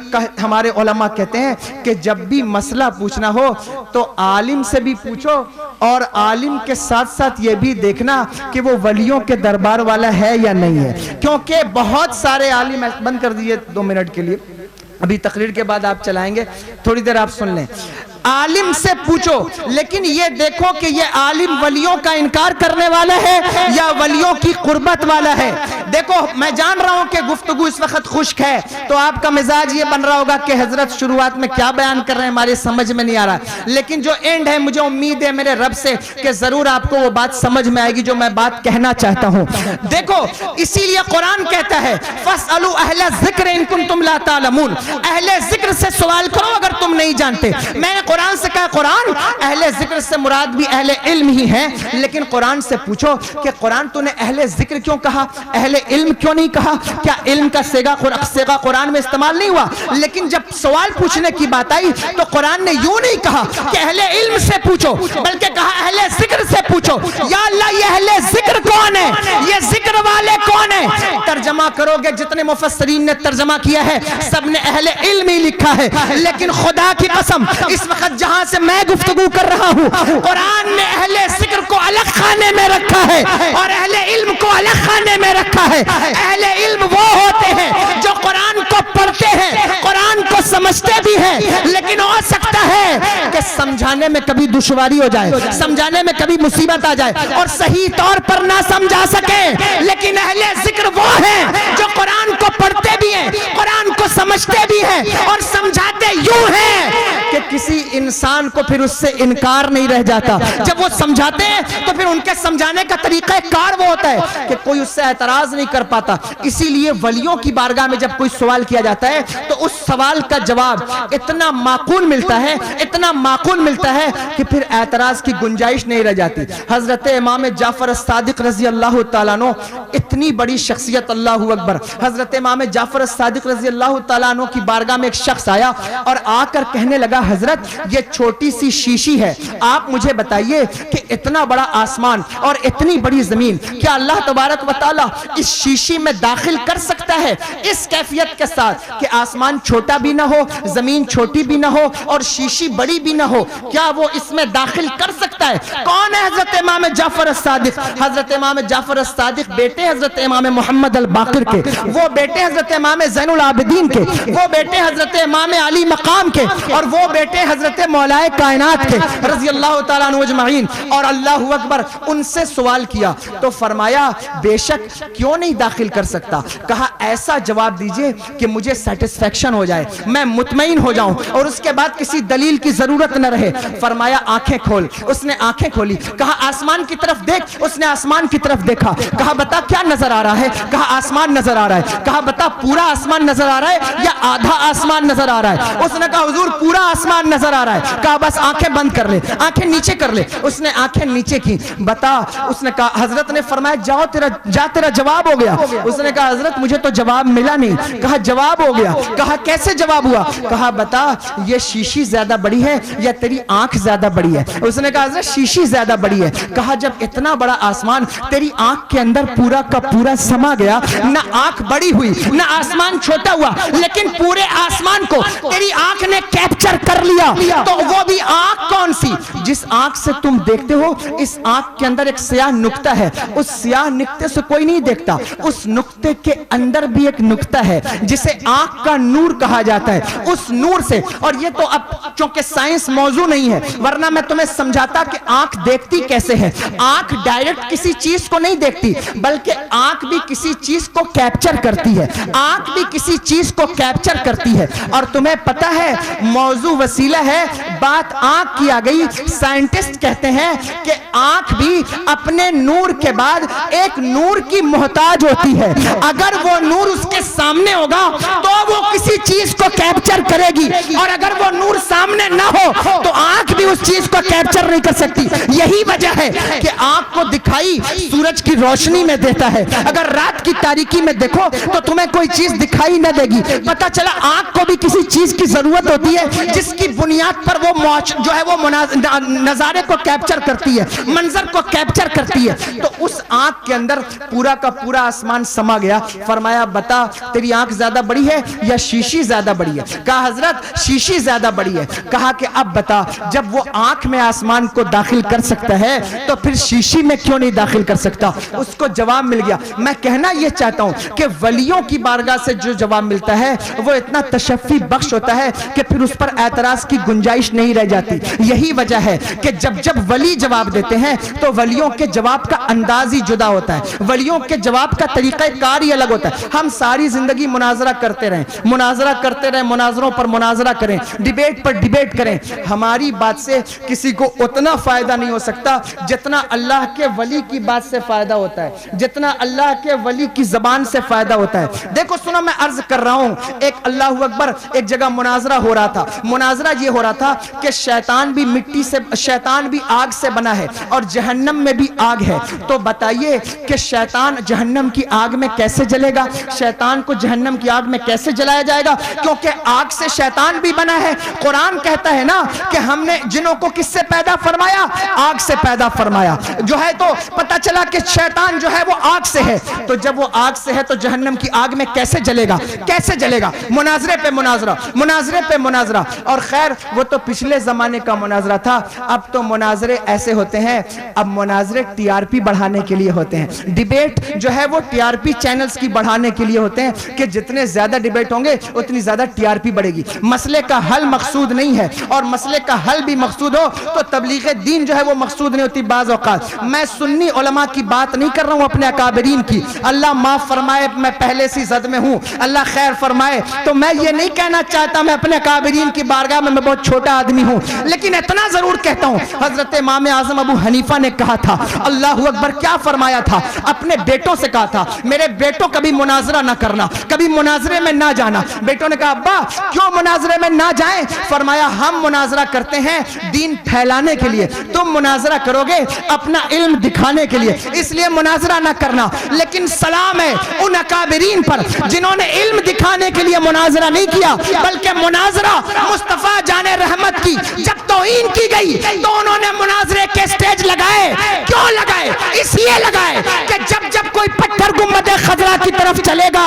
ہمارے علماء کہتے ہیں کہ جب بھی مسئلہ پوچھنا ہو تو عالم سے بھی پوچھو، اور عالم کے ساتھ ساتھ یہ بھی دیکھنا کہ وہ ولیوں کے دربار والا ہے یا نہیں ہے. کیونکہ بہت سارے عالم، بند کر دیئے 2 منٹ کے لیے، ابھی تقریر کے بعد آپ چلائیں گے، تھوڑی دیر آپ سن لیں. عالم سے پوچھو، لیکن یہ دیکھو کہ یہ عالم ولیوں کا انکار کرنے والا ہے یا ولیوں کی قربت والا ہے. دیکھو میں جان رہا ہوں کہ گفتگو اس وقت خشک ہے تو آپ کا مزاج یہ بن رہا ہوگا کہ حضرت شروعات میں کیا بیان کر رہے ہیں ہماری سمجھ میں نہیں آ رہا، لیکن جو اینڈ ہے مجھے امید ہے میرے رب سے کہ ضرور آپ کو وہ بات سمجھ میں آئے گی جو میں بات کہنا چاہتا ہوں. دیکھو اسی لیے قرآن کہتا ہے فَاسْأَلُوا أَهْلَ الذِّكْرِ إِن كُنتُمْ لَا تَعْلَمُونَ. اہل ذکر سے سوال کرو اگر تم نہیں جانتے. میں نے قرآن سے کہا قرآن اہل ذکر سے مراد بھی اہل علم ہی ہے، لیکن قرآن سے پوچھو کہ قرآن تو نے اہل ذکر کیوں کہا، اہل علم کیوں نہیں کہا؟ کیا علم کا صیغہ قرآن میں استعمال نہیں ہوا؟ لیکن جب سوال پوچھنے کی بات آئی تو قرآن نے یوں نہیں کہا کہ اہل علم سے پوچھو، بلکہ کہا اہل ذکر سے پوچھو. یا اللہ یہ اہل ذکر کون ہے، یہ ذکر والے کون ہیں؟ ترجمہ کرو گے جتنے مفسرین نے ترجمہ کیا ہے سب نے اہل علم ہی لکھا ہے، لیکن خدا کی قسم اس وقت جہاں سے میں گفتگو کر رہا ہوں قرآن نے اہل ذکر کو الگ خانے میں رکھا ہے اور اہل علم کو الگ خانے میں رکھا ہے. اہل علم وہ ہوتے ہیں جو قرآن کو پڑھتے ہیں، قرآن کو سمجھتے بھی ہیں، لیکن ہو سکتا ہے کہ سمجھانے میں کبھی دشواری ہو جائے، سمجھانے میں کبھی مصیبت آ جائے اور صحیح طور پر نہ سمجھا سکے. لیکن اہل ذکر وہ ہیں جو قرآن کو پڑھتے بھی ہیں، قرآن کو سمجھتے بھی ہیں اور سمجھاتے یوں ہیں کہ کسی انسان کو پھر اس سے انکار نہیں رہ جاتا. جب وہ سمجھاتے ہیں تو پھر ان کے سمجھانے کا طریقہ کار وہ ہوتا ہے کہ کوئی اس سے اعتراض نہیں کر پاتا. اسی لیے ولیوں کی بارگاہ میں جب کوئی سوال کیا جاتا ہے تو اس سوال کا جواب اتنا معقول ملتا ہے، اتنا معقول ملتا ہے کہ پھر اعتراض کی گنجائش نہیں رہ جاتی. حضرت امام جعفر الصادق رضی اللہ تعالیٰ عنہ اتنی بڑی شخصیت، اللہ اکبر. حضرت امام جعفر الصادق رضی اللہ تعالیٰ عنہ کی بارگاہ میں ایک شخص آیا اور آ کر کہنے لگا حضرت یہ چھوٹی سی شیشی ہے، آپ مجھے بتائیے کہ اتنا بڑا آسمان اور اتنی بڑی زمین کیا اللہ تبارک و تعالیٰ اس شیشی میں داخل کر سکتا ہے اس کیفیت کے ساتھ کہ آسمان چھوٹا بھی نہ ہو، زمین چھوٹی بھی نہ ہو اور شیشی بڑی بھی نہ ہو؟ کیا وہ اس میں داخل کر سکتا ہے؟ کون ہے حضرت امام جعفر الصادق؟ حضرت امام جعفر الصادق بیٹے حضرت امام محمد الباقر کے، وہ بیٹے حضرت امام زین العابدین کے، وہ بیٹے حضرت امام علی مقام کے، اور وہ بیٹے حضرت مولائے کائنات کے رضی اللہ تعالیٰ عنہ اجمعین. اور اللہ اکبر ان سے سوال کیا تو فرمایا بے شک کیوں نہیں داخل کر سکتا. کہا ایسا جواب دیجئے کہ مجھے سیٹسفیکشن ہو جائے، میں مطمئن ہو جاؤں اور اس کے بعد کسی دلیل کی ضرورت نہ رہے. فرمایا آنکھیں کھول. اس اس نے آنکھیں کھولی, کہا آسمان کی طرف دیکھ, اس نے آسمان کی طرف دیکھا, کہا بتا کیا نظر آ رہا ہے, کہا آسمان نظر آ رہا ہے, کہا بتا پورا آسمان نظر آ رہا ہے یا آدھا آسمان نظر آ رہا ہے, اس نے کہا حضور پورا آسمان نظر آ رہا ہے, کہا بس آنکھیں بند کر لے, آنکھیں نیچے کر لے, اس نے آنکھیں نیچے کی, بتا, اس نے کہا, حضرت نے فرمایا جاؤ تیرا جواب ہو گیا, اس نے کہا حضرت مجھے تو جواب ملا نہیں, کہا جواب ہو گیا, کہا کیسے جواب ہوا, کہا بتا یہ شیشی زیادہ بڑی ہے یا تیری آنکھ زیادہ بڑی ہے, اس نے کہا حضرت شیشی زیادہ بڑی ہے, کہا جب اتنا بڑا آسمان تیری آنکھ کے اندر پورا کا پورا سما گیا, نہ آنکھ بڑی ہوئی نہ آسمان چھوٹا ہوا, لیکن پورے آسمان کو تیری آنکھ نے کیپچر کر لیا, تو وہ بھی آنکھ کون سی, جس آنکھ سے تم دیکھتے ہو اس آنکھ کے اندر ایک سیاہ نقطہ ہے, اس سیاہ نقطے سے کوئی نہیں دیکھتا, اس نقطے کے اندر بھی ایک نقطہ ہے جسے آنکھ کا نور کہا جاتا ہے, اس نور سے, اور یہ تو اب چونکہ سائنس موضوع نہیں ہے ورنہ میں تمہیں سمجھاتا کہ آنکھ دیکھتی کیسے ہے. آنکھ ڈائریکٹ کسی چیز کو نہیں دیکھتی بلکہ آنکھ بھی کسی چیز کو کیپچر کرتی ہے, آنکھ بھی کسی چیز کو کیپچر کرتی ہے. اور تمہیں پتا ہے موضوع وسیلہ ہے, بات آنکھ کی آ گئی, سائنٹسٹ کہتے ہیں کہ آنکھ بھی اپنے نور کے بعد ایک نور کی محتاج ہوتی ہے, اگر وہ نور اس کے سامنے ہوگا تو وہ کسی چیز کو کیپچر کرے گی, اور اگر وہ نور سامنے نہ ہو تو آنکھ بھی اس چیز کو کیپچر نہیں کر سکتی. یہی وجہ ہے کہ آنکھ کو دکھائی سورج کی روشنی میں دیتا ہے, اگر رات کی تاریکی میں دیکھو تو تمہیں کوئی چیز دکھائی نہ دے گی. پتا چلا آنکھ کو بھی کسی چیز کی ضرورت ہوتی ہے جس کی بنیاد پر وہ جو ہے وہ نظارے کو کیپچر کرتی ہے, منظر کو کیپچر کرتی ہے. تو اس آنکھ کے اندر پورا کا پورا آسمان سما گیا. فرمایا بتا تیری آنکھ زیادہ بڑی ہے یا شیشی زیادہ بڑی ہے, کہا حضرت شیشی زیادہ بڑی ہے. کہا کہ اب بتا جب وہ آنکھ میں آسمان کو داخل کر سکتا ہے تو پھر شیشی میں کیوں نہیں داخل کر سکتا. اس کو جواب مل گیا. میں کہنا یہ چاہتا ہوں کہ ولیوں کی بارگاہ سے جو جواب ملتا ہے وہ اتنا تشفی بخش ہوتا ہے کہ پھر اس پر اعتراض کی گنجائش نہیں رہ جاتی. یہی وجہ ہے کہ جب ولی جواب دیتے ہیں تو ولیوں کے جواب کا انداز ہی جدا ہوتا ہے, ولیوں کے جواب کا طریقہ کار ہی الگ ہوتا ہے. ہم ساری زندگی مناظرہ کرتے رہیں, مناظرہ کرتے رہیں, مناظروں پر مناظرہ کریں, ڈیبیٹ پر ڈیبیٹ کریں, ہماری بات سے کسی کو اتنا فائدہ نہیں ہو سکتا جتنا اللہ کے ولی کی بات سے فائدہ ہوتا ہے, جتنا اللہ کے ولی کی زبان سے فائدہ ہوتا ہے. دیکھو سنو, میں عرض کر رہا ہوں, ایک اللہ اکبر, ایک جگہ مناظرہ ہو رہا تھا. مناظرہ یہ ہو رہا تھا کہ شیطان بھی مٹی سے, شیطان بھی آگ سے بنا ہے اور جہنم میں بھی آگ ہے, تو بتائیے کہ شیطان جہنم کی آگ میں کیسے جلے گا, شیطان کو جہنم کی آگ میں کیسے جلایا جائے گا, کیونکہ آگ سے شیطان بھی بنا ہے. قرآن کہتا ہے نا کہ ہم نے جنوں کو کس سے پیدا فرمایا, آگ سے پیدا فرمایا. جو ہے تو پتا چلا کہ شیطان جو ہے وہ آگ سے ہے, تو جب وہ آگ سے ہے تو جہنم کی آگ میں کیسے جلے گا, کیسے جلے گا. مناظرے پہ مناظرہ, مناظرے پہ مناظرہ. اور خیر وہ تو پچھلے زمانے کا مناظرہ تھا, اب تو مناظرے ایسے ہوتے ہیں, اب مناظرے ٹی آر پی بڑھانے کے لیے ہوتے ہیں. ڈیبیٹ جو ہے وہ ٹی آر پی چینلز کی بڑھانے کے لیے ہوتے ہیں کہ جتنے زیادہ ڈیبیٹ ہوں گے اتنی زیادہ ٹی آر پی بڑھے گی. مسئلے کا حل مقصود نہیں ہے, اور مسئلے کا حل بھی مقصود ہو تو تبلیغ دین جو ہے وہ مقصود نہیں ہوتی. بعض اوقات میں سنی علماء کی بات نہیں کر رہا ہوں, اپنے اکابرین کی, اللہ معاف فرمائے, میں پہلے سی زد میں ہوں, اللہ خیر فرمائے. تو میں یہ نہیں کہنا چاہتا میں اپنے اکابرین کی بارگاہ میں بہت چھوٹا آدمی ہوں, لیکن اتنا ضرور کہتا ہوں, حضرت امام اعظم ابو حنیفہ نے کہا تھا, اللہ اکبر, کیا فرمایا تھا, اپنے بیٹوں سے کہا تھا میرے بیٹوں کبھی مناظرہ نہ کرنا, کبھی مناظرے میں نہ جانا. بیٹوں نے کہا ابا کیوں مناظرے میں نہ جائیں, فرمایا ہم مناظرہ کرتے ہیں دین پھیلانے کے لیے, تم مناظرہ کرو گے اپنا علم دکھانے کے لیے, اس لیے مناظرہ نہ کرنا. لیکن سلام ہے ان اکابرین پر جنہوں نے علم دکھانے کے لیے مناظرہ نہیں کیا, بلکہ مناظرہ مصطفیٰ جان رحمت کی جب توہین کی گئی تو انہوں نے مناظرے کے سٹیج لگائے. کیوں لگائے, اس لیے لگائے کہ جب کوئی پتھر گنبد خضرا کی طرف چلے گا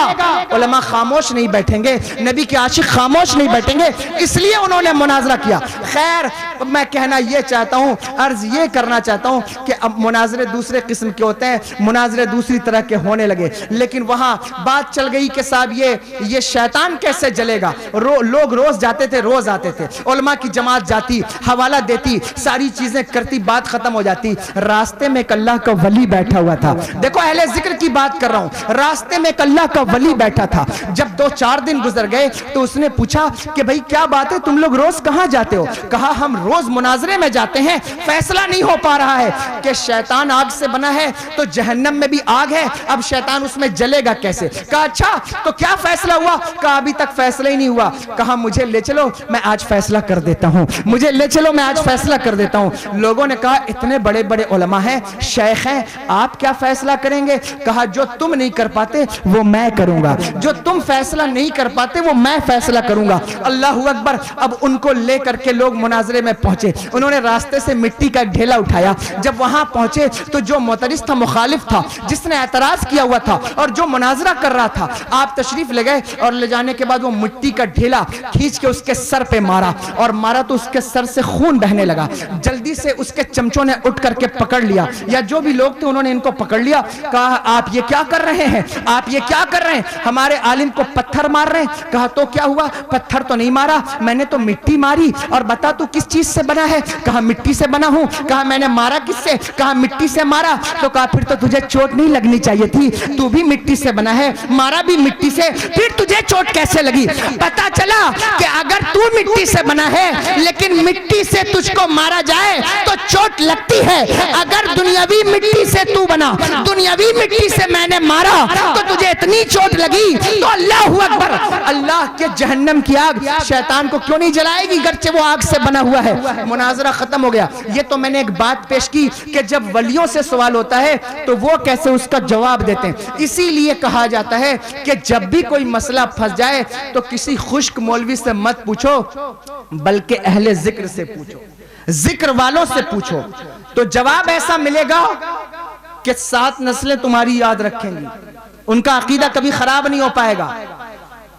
علماء خاموش نہیں بیٹھیں گے, نبی کے عاشق خاموش نہیں بیٹھیں گے, اس لیے انہوں نے مناظرہ کیا. خیر میں کہنا یہ چاہتا ہوں, عرض یہ کرنا چاہتا ہوں کہ اب مناظرے دوسرے قسم کے ہوتے ہیں, مناظرے دوسری طرح کے ہونے لگے, لیکن وہاں بات چل گئی کہ صاحب یہ شیطان کیسے جلے گا. لوگ روز جاتے تھے, روز آتے تھے, علماء کی جماعت جاتی, حوالہ دیتی, ساری چیزیں کرتی, بات ختم ہو جاتی. راستے میں ایک اللہ کا ولی بیٹھا ہوا تھا. دیکھو اہل ذکر کی بات کر رہا ہوں. راستے میں ایک اللہ کا ولی بیٹھا تھا. جب 2-4 دن گزر گئے تو اس نے پوچھا کہ بھئی کیا بات ہے, تم لوگ روز کہاں جاتے ہو؟ کہا ہم روز مناظرے میں جاتے ہیں, فیصلہ نہیں ہو پا رہا ہے کہ شیطان آگ سے بنا ہے تو جہنم میں بھی آگ ہے, اب شیطان اس میں جلے گا کیسے؟ کہا اچھا تو کیا فیصلہ ہوا؟ کہا ابھی تک فیصلہ ہی نہیں ہوا. کہا مجھے لے چلو, میں آج فیصلہ کر دیتا ہوں, مجھے لے چلو, میں آج فیصلہ کر دیتا ہوں. لوگوں نے کہا اتنے بڑے بڑے علماء ہیں, شیخ ہیں, آپ کیا فیصلہ کریں گے؟ کہا جو تم نہیں کر پاتے وہ میں کروں گا, جو تم فیصلہ نہیں کر پاتے وہ میں فیصلہ کروں گا. اللہ اکبر. اب ان کو لے کر کے لوگ مناظرے میں پہنچے. انہوں نے راستے سے مٹی کا ایک ڈھیلا اٹھایا. جب وہاں پہنچے تو جو معترض تھا, مخالف تھا, جس نے اعتراض کیا ہوا تھا اور جو مناظرہ کر رہا تھا, آپ تشریف لے گئے اور لے جانے کے بعد وہ مٹی کا ڈھیلا کھینچ کے اس کے سر پہ مارا, اور مارا تو اس کے سر سے خون بہنے لگا. جلدی سے اس کے چمچوں نے اٹھ کر کے پکڑ لیا, یا جو بھی لوگ تھے انہوں نے ان کو پکڑ لیا. کہا آپ یہ کیا کر رہے ہیں, آپ یہ کیا کر رہے ہیں؟ ہمارے عالم کو پتھر مار رہے ہیں. کہا تو کیا ہوا؟ پتھر تو نہیں مارا, میں نے تو مٹی ماری. اور بتا تو کس چیز سے بنا ہے؟ کہا مٹی سے بنا ہوں. کہا میں نے مارا کس سے؟ کہا مٹی سے مارا. تو کہا پھر تو تجھے چوٹ نہیں لگنی چاہیے تھی, تو بھی مٹی سے بنا ہے, مارا بھی مٹی سے, پھر تجھے چوٹ کیسے لگی؟ پتا چلا کہ اگر تو مٹی سے بنا ہے لیکن مٹی سے تجھ کو مارا جائے تو چوٹ لگتی ہے. اگر دنیاوی مٹی سے تو بنا, دنیاوی مٹی سے میں نے مارا تو تجھے اتنی چوٹ لگی تو اللہ اکبر, اللہ کے جہنم کی آگ شیطان کو کیوں نہیں جلائے گی گرچہ وہ آگ سے بنا ہوا ہے. مناظرہ ختم ہو گیا. یہ تو میں نے ایک بات پیش کی کہ جب ولیوں سے سوال ہوتا ہے تو وہ کیسے اس کا جواب دیتے ہیں. اسی لیے کہا جاتا ہے کہ جب بھی کوئی مسئلہ پھنس جائے تو کسی خشک مولوی سے مت پوچھو بلکہ اہل ذکر سے پوچھو, ذکر والوں سے پوچھو, تو جواب ایسا ملے گا کہ 7 نسلیں تمہاری یاد رکھیں گی. ان کا عقیدہ کبھی خراب نہیں ہو پائے گا.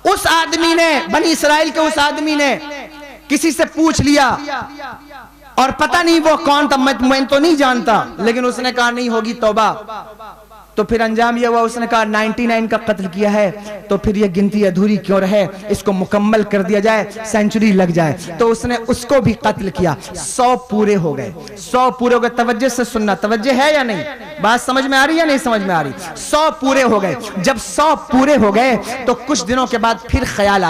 اس آدمی نے, بنی اسرائیل کے اس آدمی نے کسی سے پوچھ لیا اور پتہ نہیں وہ کون تھا, میں تو نہیں جانتا, لیکن اس نے کہا نہیں ہوگی توبہ. تو پھر انجام یہ ہوا, اس نے کہا 99 کا قتل کیا ہے تو پھر یہ گنتی ادھوری کیوں رہے, اس کو مکمل کر دیا جائے, سینچری لگ جائے. تو اس نے اس کو بھی قتل کیا. 100 پورے ہو گئے, 100 پورے ہو گئے. توجہ سے سننا, توجہ ہے یا نہیں؟ بات سمجھ میں آ رہی یا نہیں سمجھ میں آ رہی؟ 100 پورے ہو گئے. جب 100 پورے ہو گئے تو کچھ دنوں کے بعد پھر خیال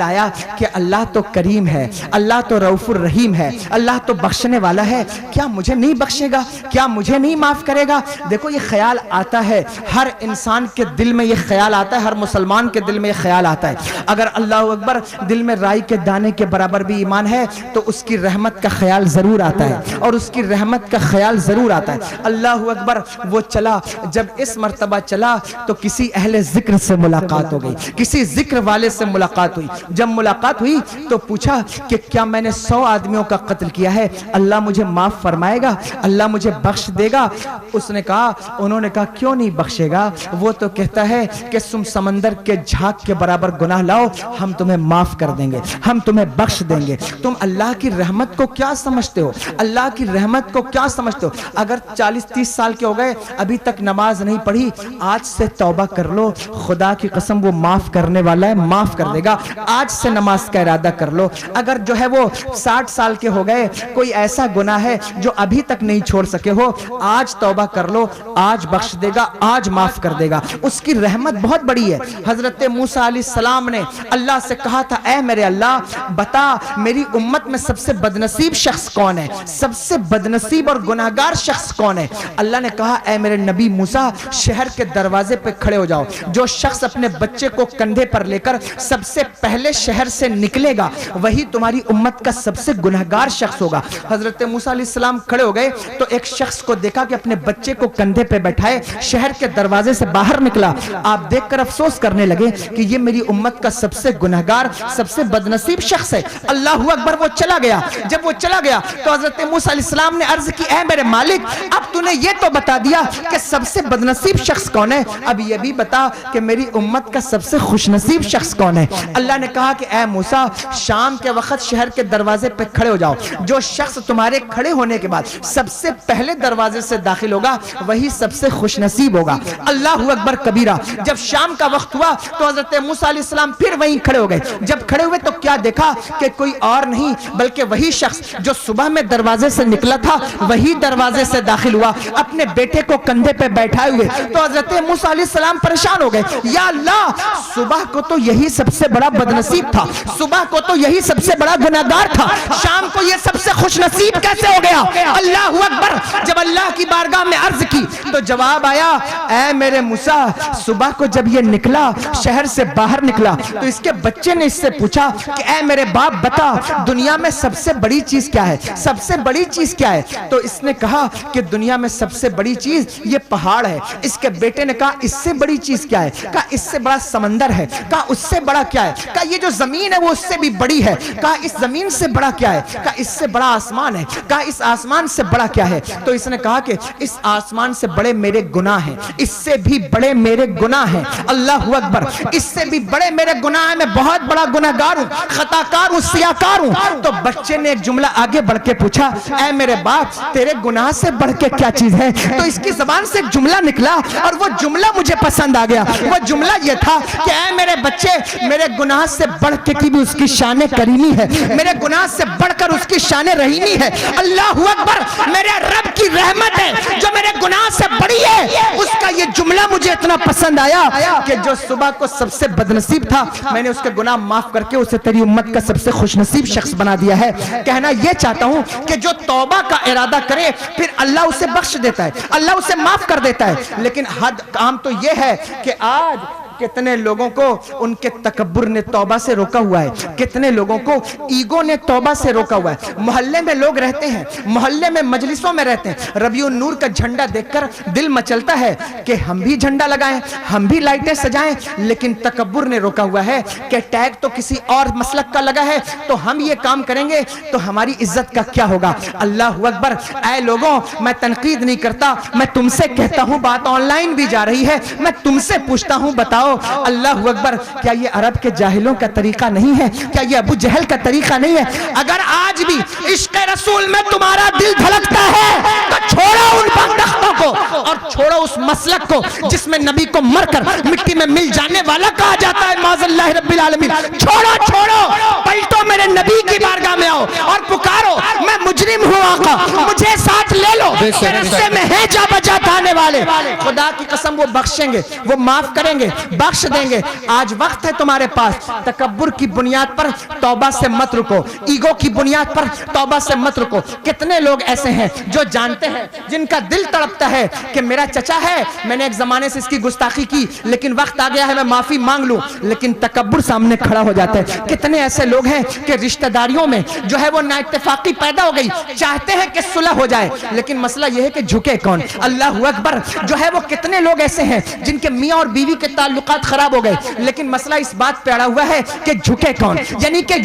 آیا کہ اللہ تو کریم ہے, اللہ تو رؤوف الرحیم ہے, اللہ تو بخشنے والا ہے, کیا مجھے نہیں بخشے گا, کیا مجھے نہیں معاف کرے گا؟ دیکھو یہ خیال آتا ہے, ہر انسان کے دل میں یہ خیال آتا ہے, ہر مسلمان کے دل میں یہ خیال آتا ہے. اگر اللہ اکبر دل میں رائی کے دانے کے برابر بھی ایمان ہے تو اس کی رحمت کا خیال ضرور آتا ہے, اور اس کی رحمت کا خیال ضرور آتا ہے. اللہ اکبر. وہ چلا, جب اس مرتبہ چلا تو کسی اہل ذکر سے ملاقات ہو گئی, کسی ذکر والے سے ملاقات ہوئی. جب ملاقات ہوئی تو پوچھا کہ کیا میں نے 100 آدمیوں کا قتل کیا ہے, اللہ مجھے معاف فرمائے گا, اللہ مجھے بخش دے گا؟ اس نے کہا, انہوں نے کہا کیوں نہیں بخشے گا, وہ تو کہتا ہے کہ تم سمندر کے جھاگ کے برابر گناہ لاؤ, ہم تمہیں معاف کر دیں گے, ہم تمہیں بخش دیں گے. تم اللہ کی رحمت کو کیا سمجھتے ہو, اللہ کی رحمت کو کیا سمجھتے ہو؟ اگر 40-30 سال کے ہو گئے ابھی تک نماز نہیں پڑھی, آج سے توبہ کر لو, خدا کی قسم وہ معاف کرنے والا ہے, معاف کر دے گا. آج سے نماز کا ارادہ کر لو. اگر جو ہے وہ 60 سال کے ہو گئے, کوئی ایسا گناہ ہے جو ابھی تک نہیں چھوڑ سکے ہو, آج توبہ کر لو, آج بخش دے گا, آج معاف کر دے گا. اس کی رحمت بہت بڑی ہے. حضرت موسیٰ علیہ السلام نے اللہ سے کہا تھا, اے میرے اللہ بتا میری امت میں سب سے بدنصیب شخص کون ہے, سب سے بدنصیب اور گناہگار شخص کون ہے؟ اللہ نے کہا, اے میرے نبی موسیٰ شہر کے دروازے پہ کھڑے ہو جاؤ, جو شخص اپنے بچے کو کندھے پر لے کر سب سے پہلے شہر سے نکلے گا وہی تمہاری امت کا سب سے گناہگار شخص ہوگا. حضرت موسیٰ علیہ السلام کھڑے ہو گئے تو ایک شخص کو دیکھا کہ اپنے بچے کو کندھے پہ بیٹھائے شہر کے دروازے سے باہر نکلا. آپ دیکھ کر افسوس کرنے لگے کہ یہ میری امت کا سب سے گناہگار, سب سے بدنصیب شخص ہے. اللہ اکبر. وہ چلا گیا. جب وہ چلا گیا تو حضرت موسیٰ علیہ السلام نے عرض کی, اے میرے مالک اب تو نے یہ تو بتا دیا کہ سب سے بدنصیب شخص کون ہے, اب یہ بھی بتا کہ میری امت کا سب سے خوش نصیب شخص کون ہے. اللہ نے کہا کہ اے موسیٰ شام کے وقت شہر کے دروازے پہ کھڑے ہو جاؤ, جو شخص تمہارے کھڑے ہونے کے بعد سب سے پہلے دروازے سے داخل ہوگا وہی سب سے خوش نصیب ہوگا. اللہ اکبر کبیرہ. جب شام کا وقت ہوا تو حضرت موسیٰ علیہ السلام پھر وہیں کھڑے ہو گئے. جب کھڑے ہوئے تو کیا دیکھا کہ کوئی اور نہیں بلکہ وہی شخص جو صبح میں دروازے سے نکلا تھا وہی دروازے سے داخل ہوا. اپنے بیٹے کو کندھے پہ بیٹھائے ہوئے. تو حضرت موسیٰ علیہ السلام پریشان ہو گئے, یا اللہ صبح کو تو یہی سب سے بڑا بدنصیب تھا, صبح کو تو یہی سب سے بڑا گناہگار تھا, شام کو یہ سب سے خوش نصیب کیسے ہو گیا؟ اللہ اکبر. جب اللہ کی بارگاہ میں عرض کی تو جواب آیا, اے میرے موسیٰ, صبح کو جب یہ نکلا, شہر سے باہر نکلا, تو اس کے بچے نے اس سے پوچھا کہ اے میرے باپ بتا دنیا میں سب سے بڑی چیز کیا ہے, سب سے بڑی چیز کیا ہے؟ تو اس نے کہا کہ دنیا میں سب سے بڑی چیز یہ پہاڑ ہے. اس کے بیٹے نے کہا اس سے بڑی چیز کیا ہے؟ کہا اس سے بڑا سمندر ہے. کہا اس سے بڑا کیا ہے؟ کہا یہ جو زمین ہے وہ اس سے بھی بڑی ہے. کہا اس زمین سے بڑا کیا ہے؟ کہا اس سے بڑا آسمان ہے. کہا اس آسمان سے بڑا کیا ہے؟ تو اس نے کہا کہ اس آسمان سے بڑے میرے گناہ ہیں, اس سے بھی بڑے میرے گناہ ہیں. اللہ اکبر. اس سے بھی بڑے میرے گناہ ہیں, میں بہت بڑا گناہگار ہوں, خطاکار ہوں, سیاکار ہوں. تو بچے نے ایک جملہ آگے بڑھ کے پوچھا, اے میرے باپ تیرے گناہ سے بڑھ کے کیا چیز ہے؟ تو اس کی زبان سے ایک جملہ نکلا اور وہ جملہ مجھے پسند آ گیا. وہ جملہ یہ تھا کہ اے میرے بچے, میرے گناہ سے بڑھ کے بھی اس کی شان کریمی ہے, میرے گناہ سے بڑھ کر اس کی شان رحیمی ہے. اللہ اکبر. میرے رب کی رحمت ہے جو میرے گناہ سے بڑی ہے. اس کا یہ جملہ مجھے اتنا پسند آیا کہ جو صبح کو سب سے بدنصیب تھا, میں نے اس کے گناہ معاف کر کے اسے تیری امت کا سب سے خوش نصیب شخص بنا دیا ہے. کہنا یہ چاہتا ہوں کہ جو توبہ کا ارادہ کرے پھر اللہ اسے بخش دیتا ہے, اللہ اسے معاف کر دیتا ہے. لیکن حد کام تو یہ ہے کہ آج کتنے لوگوں کو ان کے تکبر نے توبہ سے روکا ہوا ہے, کتنے لوگوں کو ایگو نے توبہ سے روکا ہوا ہے. محلے میں لوگ رہتے ہیں, محلے میں مجلسوں میں رہتے ہیں, ربیع النور کا جھنڈا دیکھ کر دل مچلتا ہے کہ ہم بھی جھنڈا لگائیں, ہم بھی لائٹیں سجائیں, لیکن تکبر نے روکا ہوا ہے کہ ٹیگ تو کسی اور مسلک کا لگا ہے تو ہم یہ کام کریں گے تو ہماری عزت کا کیا ہوگا. اللہ اکبر. اے لوگوں, میں تنقید نہیں کرتا, میں تم سے کہتا ہوں, بات آن لائن بھی جا رہی ہے, میں تم سے پوچھتا ہوں, بتاؤ اللہ اکبر, کیا یہ عرب کے جاہلوں کا طریقہ نہیں ہے؟ کیا یہ ابو جہل کا طریقہ نہیں ہے؟ اگر آج بھی عشق رسول میں تمہارا دل دھڑکتا ہے تو چھوڑو ان بدبختوں کو اور چھوڑو اس مسلک کو جس میں نبی کو مر کر مٹی میں مل جانے والا کہا جاتا ہے. معاذ اللہ رب العالمین. چھوڑو چھوڑو, پلٹو, میرے نبی کی بارگاہ میں آؤ اور پکارو, میں مجرم ہوں آقا, مجھے ساتھ لے لو, رسے میں ہے جا بجا دانے والے. خدا کی قسم وہ بخشیں گے, وہ معاف کریں گے, بخش دیں گے. آج وقت ہے تمہارے پاس. تکبر کی بنیاد پر توبہ سے مت رکو, ایگو کی بنیاد پر توبہ سے مت رکو. کتنے لوگ ایسے ہیں جو جانتے ہیں, جن کا دل تڑپتا ہے کہ میرا چچا ہے, میں نے ایک زمانے سے اس کی گستاخی کی, لیکن وقت آ گیا ہے میں معافی مانگ لوں, لیکن تکبر سامنے کھڑا ہو جاتا ہے. کتنے ایسے لوگ ہیں کہ رشتہ داریوں میں جو ہے وہ نااتفاقی پیدا ہو گئی, چاہتے ہیں کہ صلح ہو جائے, لیکن مسئلہ یہ ہے کہ جھکے کون. اللہ اکبر. جو ہے وہ کتنے لوگ ایسے ہیں جن کے میاں اور بیوی کے تعلقات خراب ہو گئے, لیکن مسئلہ اس بات پہ اڑا ہوا ہے کہ جھکے کون. یعنی کہ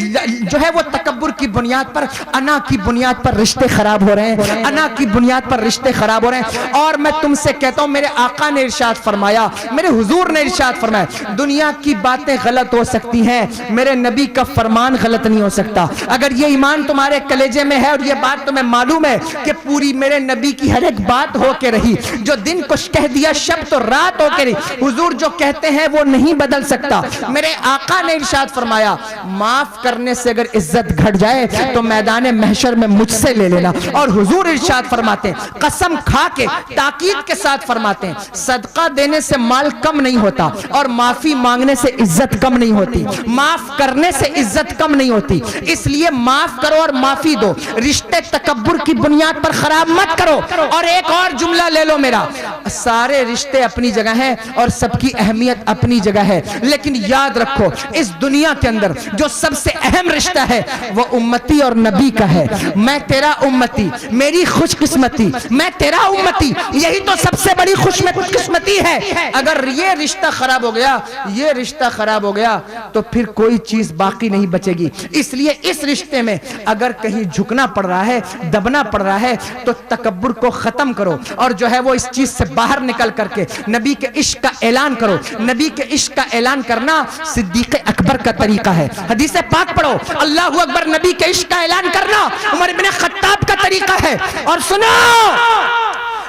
جو ہے وہ تکبر کی بنیاد پر, انا کی بنیاد پر رشتے خراب ہو رہے ہیں, انا کی بنیاد پر رشتے خراب ہو رہے ہیں. اور میں تم سے کہتا ہوں, میرے آقا نے ارشاد فرمایا, میرے حضور نے ارشاد فرمایا, دنیا کی باتیں غلط ہو سکتی ہیں, میرے نبی کا فرمان غلط نہیں ہو سکتا. اگر یہ ایمان تمہارے کلیجے میں ہے اور یہ بات تمہیں معلوم ہے کہ پوری میرے نبی کی ہر ایک بات ہو کے رہی, جو دن کو کہہ دیا شب تو رات ہو کے رہی, حضور جو کہتے ہیں وہ نہیں بدل سکتا. میرے آقا نے ارشاد فرمایا, معاف کرنے سے اگر عزت گھٹ جائے تو میدان محشر میں مجھ سے لے لینا. اور حضور ارشاد فرماتے ہیں, قسم کھا کے تاکید کے ساتھ فرماتے ہیں, صدقہ دینے سے مال کم نہیں ہوتا اور معافی مانگنے سے عزت کم نہیں ہوتی, معاف کرنے سے عزت کم نہیں ہوتی. اس لیے معاف کرو اور معافی دو, رشتے تکبر کی بنیاد پر خراب مت کرو. اور ایک اور جملہ لے لو میرا, سارے رشتے اپنی جگہ ہیں اور سب کی اہمیت اپنی جگہ ہے, لیکن یاد رکھو اس دنیا کے اندر جو سب سے اہم رشتہ ہے وہ امتی اور نبی کا ہے. میں تیرا امتی, میری خوش قسمتی, میں تیرا امتی, یہی تو سب سے بڑی خوش قسمتی ہے. اگر یہ رشتہ خراب ہو گیا, یہ رشتہ خراب ہو گیا تو پھر کوئی چیز باقی نہیں بچے گی. اس لیے اس رشتے میں اگر کہیں جھکنا پڑ رہا ہے, دبنا پڑ رہا ہے, تو تکبر کو ختم کرو اور جو ہے وہ اس چیز سے باہر نکل کر کے نبی کے عشق کا اعلان کرو. نبی کے عشق کا اعلان کرنا صدیق اکبر کا طریقہ ہے. حدیث پاک پڑھو, اللہ اکبر, نبی کے عشق کا اعلان کرنا عمر بن خطاب کا طریقہ ہے. اور سنو,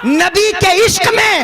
نبی کے عشق میں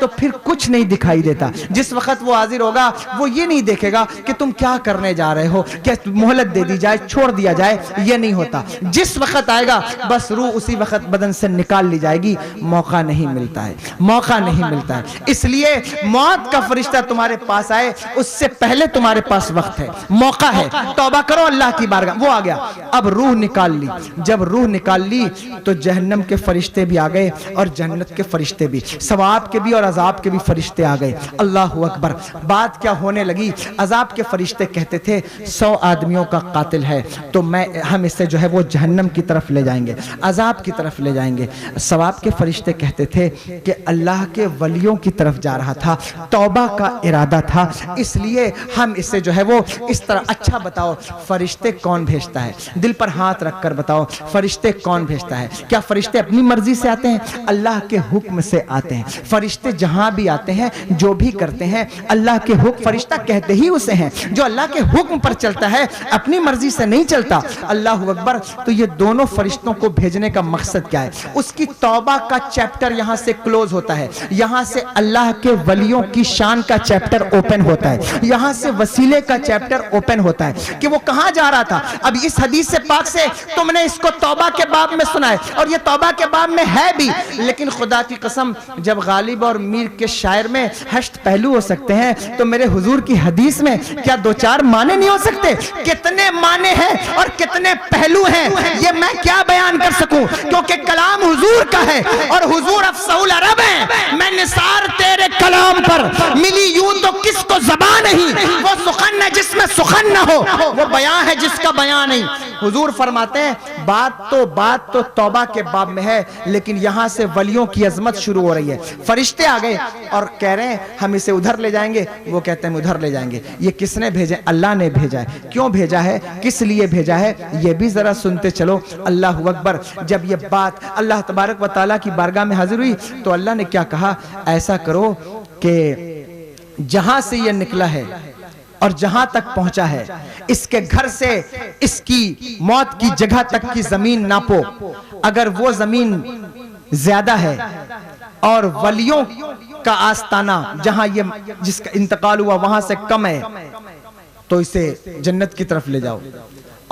تو پھر کچھ نہیں دکھائی دیتا. جس وقت وہ حاضر ہوگا وہ یہ نہیں دیکھے گا کہ تم کیا کرنے جا رہے ہو, کہ مہلت دے دی جائے, چھوڑ دیا جائے, یہ نہیں ہوتا. جس وقت آئے گا بس روح اسی وقت بدن سے نکال لی جائے گی. موقع نہیں ملتا ہے, موقع نہیں ملتا ہے. اس لیے موت کا فرشتہ تمہارے پاس آئے اس سے پہلے تمہارے پاس وقت ہے, موقع ہے. توبہ کرو اللہ کی بارگاہ. وہ آ گیا, اب روح نکال لی. جب روح نکال لی تو جہنم کے فرشتے بھی آ گئے اور جنت کے فرشتے بھی, ثواب کے بھی اور عذاب کے بھی فرشتے آ گئے. اللہ اکبر. بات کیا ہونے لگی, عذاب کے فرشتے کہتے تھے 100 آدمیوں کا قاتل ہے تو ہم اسے جو ہے وہ جہنم کی طرف لے جائیں گے, عذاب کی طرف لے جائیں گے. ثواب کے فرشتے کہتے تھے کہ اللہ کے ولیوں کی طرف جا رہا تھا, توبہ کا ارادہ تھا, اس لیے ہم اسے جو ہے وہ اس طرح. اچھا بتاؤ فرشتے کون بھیجتا ہے؟ دل پر ہاتھ رکھ کر بتاؤ فرشتے کون بھیجتا ہے؟ کیا فرشتے اپنی مرضی سے آتے ہیں؟ اللہ کے حکم سے آتے ہیں. فرشتے جہاں بھی آتے ہیں جو بھی کرتے ہیں اللہ کے حکم, فرشتہ کہتے ہی اسے ہیں. جو اللہ کے حکم پر چلتا ہے اپنی مرضی سے نہیں چلتا. اللہ اکبر. تو یہ دونوں فرشتوں کو بھیجنے کا مقصد کیا ہے؟ اس کی توبہ کا چیپٹر یہاں سے کلوز ہوتا ہے, یہاں سے اللہ کے ولیوں کی شان کا چیپٹر اوپن ہوتا ہے, یہاں سے وسیلے کا چیپٹر اوپن ہوتا ہے کہ وہ کہاں جا رہا تھا. اب اس حدیث پاک سے تم نے اس کو توبہ کے باب میں سنا ہے اور یہ توبہ کے باب میں ہے بھی, لیکن خدا کی قسم جب غالب اور میر کے شاعر میں 8 پہلو ہو سکتے ہیں تو میرے حضور کی حدیث میں کیا 2-4 معنی نہیں ہو سکتے؟ کتنے معنی ہیں اور کتنے پہلو ہیں یہ میں کیا بیان کر سکوں, کیونکہ کلام حضور کا ہے اور حضور افصح العرب ہیں. میں نثار تیرے کلام پر ملی یوں تو کس کو زبان نہیں, وہ سخن ہے جس میں سخن نہ ہو, وہ بیان ہے جس کا بیان نہیں. حضور فرماتے ہیں بات تو توبہ کے باب میں ہے, لیکن یہاں سے ولیوں کی عظمت شروع ہو رہی ہے. فرشتے آ گئے اور کہہ رہے ہیں ہم اسے ادھر لے جائیں گے, وہ کہتے ہیں ادھر لے جائیں گے. یہ کس نے بھیجے؟ اللہ نے بھیجا ہے. کیوں بھیجا ہے, کس لیے بھیجا ہے, یہ بھی ذرا سنتے چلو. اللہ اکبر. جب یہ بات اللہ تبارک و تعالیٰ کی بارگاہ میں حاضر ہوئی تو اللہ نے کیا کہا, ایسا کرو کہ جہاں سے یہ نکلا ہے اور جہاں تک پہنچا ہے اس کے گھر سے اس کی موت کی جگہ تک کی زمین ناپو. اگر وہ زمین زیادہ ہے اور ولیوں کا آستانہ جہاں یہ جس کا انتقال ہوا وہاں سے کم ہے تو اسے جنت کی طرف لے جاؤ,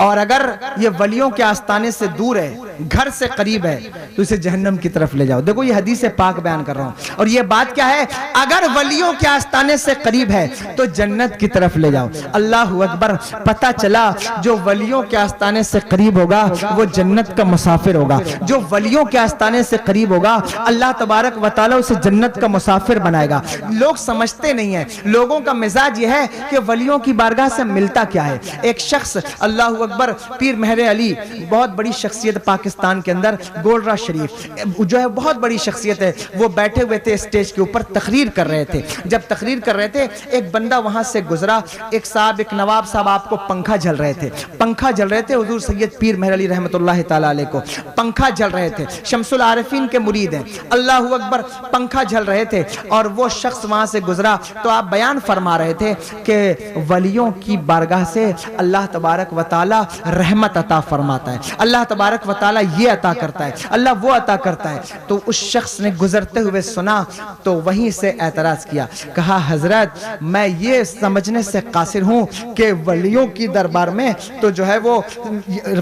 اور اگر یہ ولیوں کے آستانے سے دور ہے, گھر سے قریب ہے, تو اسے جہنم کی طرف لے جاؤ. دیکھو یہ حدیث پاک بیان کر رہا ہوں, اور یہ بات کیا ہے, اگر ولیوں کے آستانے سے قریب ہے تو جنت کی طرف لے جاؤ. اللہ اکبر. پتہ چلا جو ولیوں کے آستانے سے قریب ہوگا وہ جنت کا مسافر ہوگا. جو ولیوں کے آستانے سے قریب ہوگا اللہ تبارک و تعالیٰ اسے جنت کا مسافر بنائے گا. لوگ سمجھتے نہیں ہیں, لوگوں کا مزاج یہ ہے کہ ولیوں کی بارگاہ سے ملتا کیا ہے. ایک شخص اللہ اکبر پیر مہر علی, بہت بڑی شخصیت پاکستان کے اندر, گولرا شریف جو ہے بہت بڑی شخصیت ہے, وہ بیٹھے ہوئے تھے اسٹیج کے اوپر تقریر کر رہے تھے. جب تقریر کر رہے تھے ایک بندہ وہاں سے گزرا, ایک نواب صاحب آپ کو پنکھا جل رہے تھے, حضور سید پیر مہر علی رحمت اللہ تعالیٰ علیہ کو پنکھا جل رہے تھے. شمس العارفین کے مرید ہیں. اللہ اکبر. پنکھا جل رہے تھے اور وہ شخص وہاں سے گزرا تو آپ بیان فرما رہے تھے کہ ولیوں کی بارگاہ سے اللہ تبارک و تعالیٰ رحمت عطا فرماتا ہے, اللہ تبارک و تعالیٰ یہ عطا کرتا ہے, اللہ وہ عطا کرتا ہے. تو اس شخص نے گزرتے ہوئے سنا تو وہیں سے اعتراض کیا, کہا حضرت میں یہ سمجھنے سے قاصر ہوں کہ ولیوں کی دربار میں تو جو ہے وہ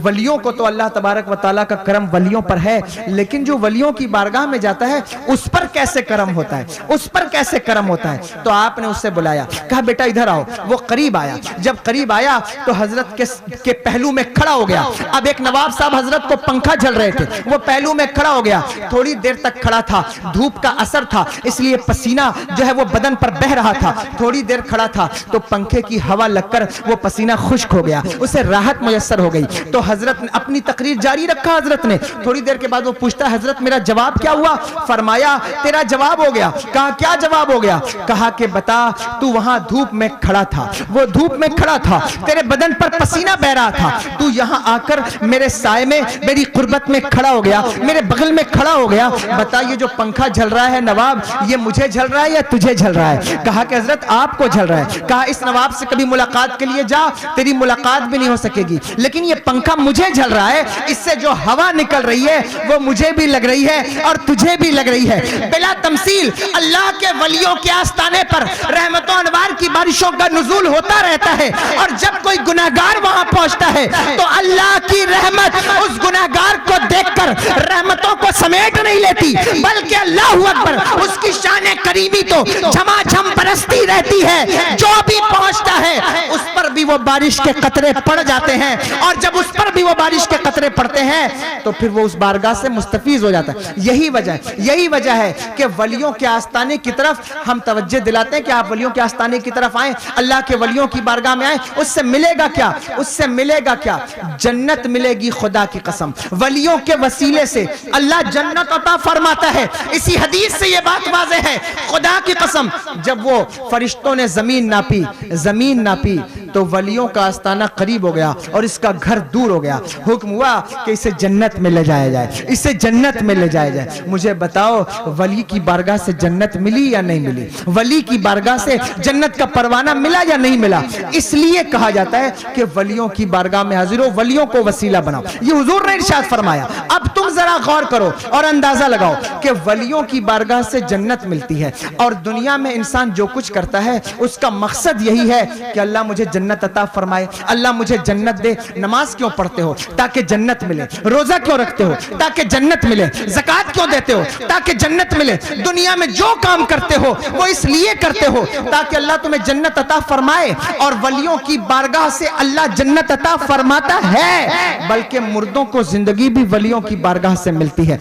ولیوں کو تو اللہ تبارک و تعالیٰ کا کرم ولیوں پر ہے, لیکن جو ولیوں کی بارگاہ میں جاتا ہے اس پر کیسے کرم ہوتا ہے, اس پر کیسے کرم ہوتا ہے. تو آپ نے اسے بلایا, کہا بیٹا ادھر آؤ. وہ قریب آیا. جب قریب آیا تو حضرت کے پہلو میں کھڑا ہو گیا. اب ایک نواب صاحب حضرت کو پنکھا جل رہے تھے, وہ پہلو میں کھڑا ہو گیا. تھوڑی دیر تک کھڑا تھا, دھوپ کا اثر تھا اس لیے پسینہ جو ہے وہ بدن پر بہ رہا تھا. تھوڑی دیر کھڑا تھا تو پنکھے کی ہوا لگ کر وہ پسینہ خشک ہو گیا, اسے راحت میسر ہو گئی. تو حضرت نے اپنی تقریر جاری رکھا. حضرت نے تھوڑی دیر کے بعد وہ پوچھتا ہے حضرت میرا جواب کیا ہوا؟ فرمایا تیرا جواب ہو گیا. کہا کیا جواب ہو گیا؟ کہا کہ بتا تو وہاں دھوپ میں کھڑا تھا, وہ دھوپ میں کھڑا تھا, تیرے بدن پر پسینہ بہ رہا تھا, تو یہاں آ کر میرے سائے میں میری قربت میں کھڑا ہو گیا, میرے بغل میں کھڑا ہو گیا, بتا یہ جو پنکھا جھل رہا ہے نواب, یہ مجھے جھل رہا ہے یا تجھے جھل رہا ہے؟ کہا کہ حضرت آپ کو جھل رہا ہے. کہا اس نواب سے کبھی ملاقات کے لیے جا, تیری ملاقات بھی نہیں ہو سکے گی, لیکن یہ پنکھا مجھے جھل رہا ہے, اس سے جو ہوا نکل رہی ہے وہ مجھے بھی لگ رہی ہے اور تجھے بھی لگ رہی ہے. بلا تمثیل اللہ کے ولیوں کے آستانے پر رحمت و انوار کی بارشوں کا نزول ہوتا رہتا ہے, اور جب کوئی گناہگار وہاں پہنچتا ہے تو اللہ کی رحمت اس گناہگار کو دیکھ کر رحمتوں کو سمیٹ نہیں لیتی, بلکہ اللہ اکبر اس کی شان کریمی تو جھما جھم برستی رہتی ہے. جو بھی پہنچتا ہے اس پر بھی وہ بارش کے قطرے پڑ جاتے ہیں, اور جب اس پر بھی وہ بارش کے قطرے پڑتے ہیں تو پھر وہ اس بارگاہ سے مستفیض ہو جاتا ہے. یہی وجہ ہے کہ ولیوں کے آستانے کی طرف ہم توجہ دلاتے ہیں کہ آپ ولیوں کے آستانے کی طرف آئیں, اللہ کے ولیوں کی بارگاہ میں آئیں. اس سے ملے گا کیا؟ اس سے ملے گا کیا؟ جنت ملے گی خدا کی قسم. ولیوں کے وسیلے سے اللہ جنت عطا فرماتا ہے. اسی حدیث سے یہ بات واضح ہے, خدا کی قسم جب وہ فرشتوں نے زمین ناپی تو ولیوں کا آستانہ قریب ہو گیا اور اس کا گھر دور ہو گیا. حکم ہوا کہ اسے جنت میں لے جایا جائے, اسے جنت میں لے جایا جائے. مجھے بتاؤ ولی کی بارگاہ سے جنت ملی یا نہیں ملی؟ ولی کی بارگاہ سے جنت کا پروانہ ملا یا نہیں ملا؟ اس لیے کہا جاتا ہے کہ ولیوں کی بارگاہ میں حاضر ہو, ولیوں کو وسیلہ بناؤ. یہ حضور نے ارشاد فرمایا. اب تم ذرا غور کرو اور اندازہ لگاؤ کہ ولیوں کی بارگاہ سے جنت ملتی ہے, اور دنیا میں انسان جو کچھ کرتا ہے اس کا مقصد یہی ہے کہ اللہ مجھے جنت عطا فرمائے, اللہ مجھے جنت دے. نماز کیوں پڑھتے ہو؟ تاکہ جنت ملے. روزہ کیوں رکھتے ہو؟ تاکہ جنت ملے. زکوٰۃ کیوں دیتے ہو؟ تاکہ جنت ملے. دنیا میں جو کام کرتے ہو وہ اس لیے کرتے ہو تاکہ اللہ تمہیں جنت عطا فرمائے. اور ولیوں کی بارگاہ سے اللہ جنت عطا فرماتا ہے, بلکہ مردوں کو زندگی بھی ولیوں کی بارگاہ سے ملتی ہے.